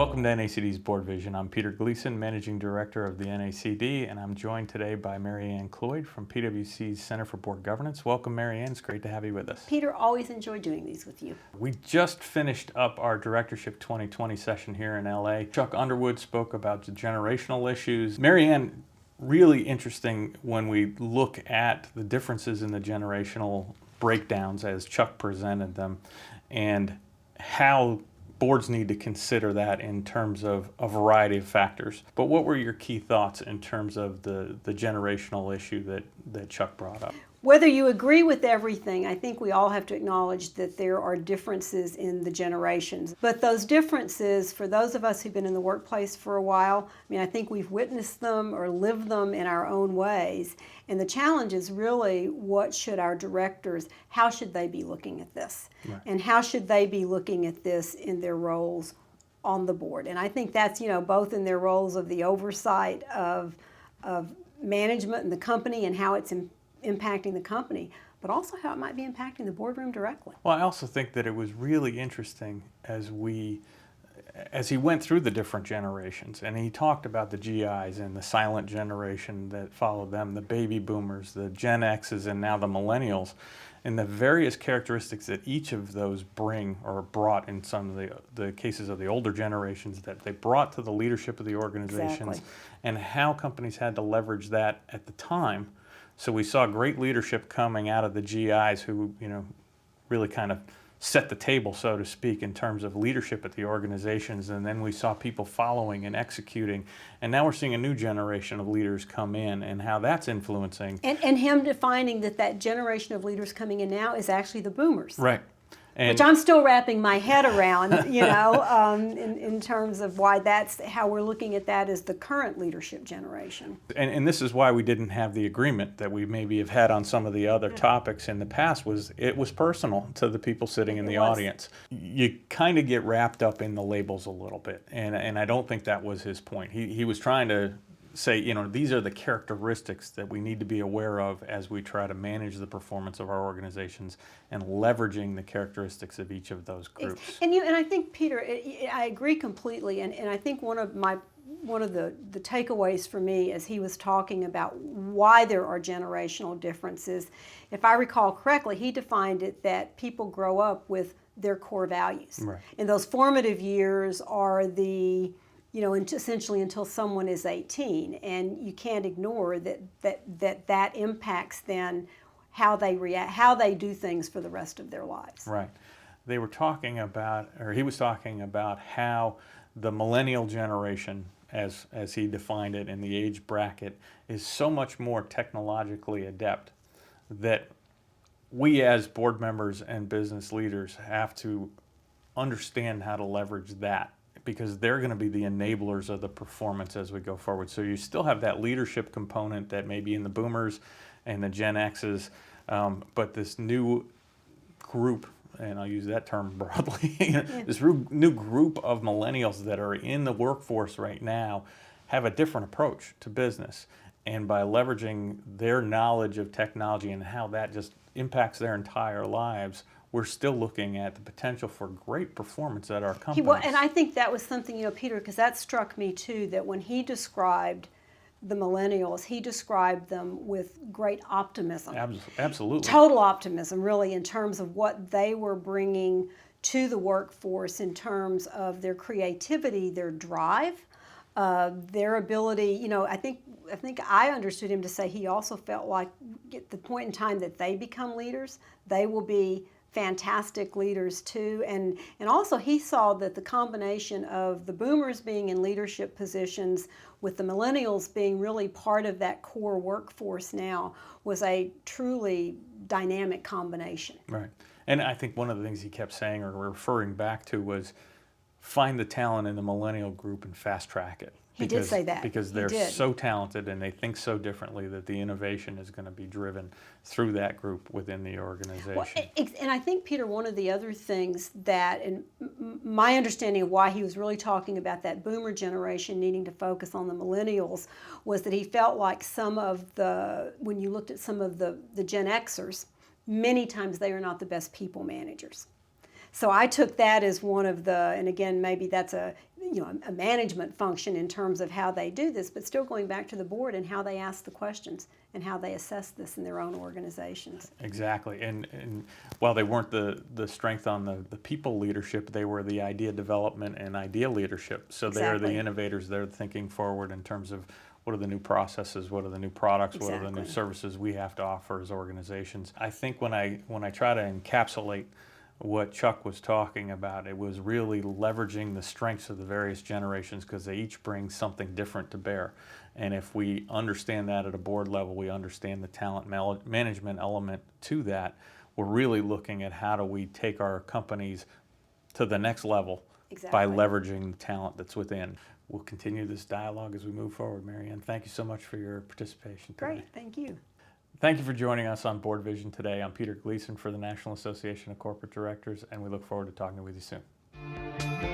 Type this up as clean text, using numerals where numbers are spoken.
Welcome to NACD's BoardVision. I'm Peter Gleason, Managing Director of the NACD, and I'm joined today by Cloyd from PwC's Center for Board Governance. Welcome, Marianne. It's great to have you with us. Peter, always enjoy doing these with you. We just finished up our Directorship 2020 session here in LA. Chuck Underwood spoke about the generational issues. Marianne, really interesting when we look at the differences in the generational breakdowns as Chuck presented them and how boards need to consider that in terms of a variety of factors. But what were your key thoughts in terms of the generational issue that Chuck brought up? Whether you agree with everything, I think we all have to acknowledge that there are differences in the generations. But those differences, for those of us who've been in the workplace for a while, I think we've witnessed them or lived them in our own ways. And the challenge is really, what should our directors, how should they be looking at this? Right. And how should they be looking at this in their roles on the board? And I think that's, both in their roles of the oversight of management and the company and how it's impacting the company, but also how it might be impacting the boardroom directly. Well, I also think that it was really interesting as he went through the different generations, and he talked about the GIs and the silent generation that followed them, the baby boomers, the Gen X's, and now the Millennials, and the various characteristics that each of those bring or brought in some of the cases of the older generations that they brought to the leadership of the organizations. Exactly. And how companies had to leverage that at the time. So we saw great leadership coming out of the GIs who, really kind of set the table, so to speak, in terms of leadership at the organizations. And then we saw people following and executing. And now we're seeing a new generation of leaders come in and how that's influencing. And him defining that generation of leaders coming in now is actually the boomers. Right. Which I'm still wrapping my head around, in terms of why that's how we're looking at that as the current leadership generation. And this is why we didn't have the agreement that we maybe have had on some of the other topics in the past. It was personal to the people sitting in the audience. You kind of get wrapped up in the labels a little bit, and I don't think that was his point. He was trying to say, these are the characteristics that we need to be aware of as we try to manage the performance of our organizations and leveraging the characteristics of each of those groups. And I think, Peter, I agree completely, and I think one of the takeaways for me as he was talking about why there are generational differences, if I recall correctly, he defined it that people grow up with their core values. Right. And those formative years are essentially until someone is 18, and you can't ignore that impacts then how they react, how they do things for the rest of their lives. Right. He was talking about how the millennial generation, as he defined it in the age bracket, is so much more technologically adept that we as board members and business leaders have to understand how to leverage that, because they're going to be the enablers of the performance as we go forward. So you still have that leadership component that may be in the boomers and the Gen X's, but this new group, and I'll use that term broadly, this new group of millennials that are in the workforce right now have a different approach to business. And by leveraging their knowledge of technology and how that just impacts their entire lives, we're still looking at the potential for great performance at our companies. And I think that was something, Peter, because that struck me too, that when he described the millennials, he described them with great optimism. Absolutely. Total optimism, really, in terms of what they were bringing to the workforce in terms of their creativity, their drive, their ability. I think I understood him to say he also felt like at the point in time that they become leaders, they will be fantastic leaders too, and also he saw that the combination of the boomers being in leadership positions with the millennials being really part of that core workforce now was a truly dynamic combination. Right. And I think one of the things he kept saying or referring back to was find the talent in the millennial group and fast track it. He did say that. Because they're so talented and they think so differently that the innovation is going to be driven through that group within the organization. Well, and I think, Peter, one of the other things that, and my understanding of why he was really talking about that boomer generation needing to focus on the millennials was that he felt like when you looked at some of the Gen Xers, many times they are not the best people managers. So I took that as one of the, and again, maybe that's a management function in terms of how they do this, but still going back to the board and how they ask the questions and how they assess this in their own organizations. Exactly. And while they weren't the strength on the people leadership, they were the idea development and idea leadership. So they're the Exactly. innovators. They're thinking forward in terms of what are the new processes, what are the new products, what are the new Exactly. services we have to offer as organizations. I think when I try to encapsulate what Chuck was talking about, it was really leveraging the strengths of the various generations because they each bring something different to bear. And if we understand that at a board level, we understand the talent management element to that, we're really looking at how do we take our companies to the next level by Exactly. leveraging the talent that's within. We'll continue this dialogue as we move forward, Mary Ann. Thank you so much for your participation today. Great, thank you. Thank you for joining us on BoardVision today. I'm Peter Gleason for the National Association of Corporate Directors, and we look forward to talking with you soon.